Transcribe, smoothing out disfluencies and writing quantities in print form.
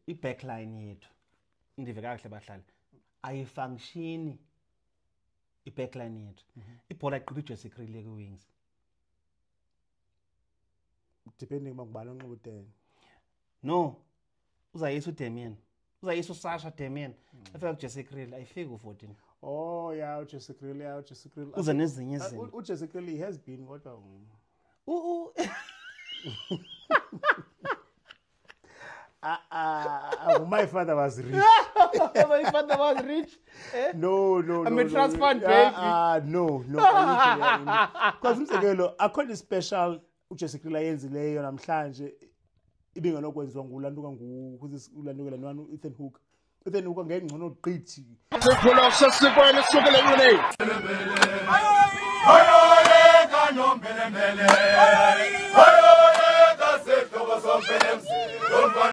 i-backline yethu ndive kahle bahlali ayifunctioni i-backline yethu ibhola iqhubha iJesse Kriel ku-wings depending ngibala onqobo 10 no uzayisa uDamian uzayisa uSasha Damian efika kuJesse Kriel ayifiki u14 oh yeah uJesse Kriel uza nezinye izinto uJesse Kriel has been kodwa my father was rich. My father was rich. No. I'm a trust fund baby. No. Because umsekelo akho special uJesse Kriel ayenzileyo namhlanje ibingenokwenziwa ngulanduka ulandukela nani Ethan Hook. Ethan Hook ngengcono ugqithi. Sikhula sesikweni sukele yini. Hayo leka nombelembele. Hayo leka sehlobo sombelembele.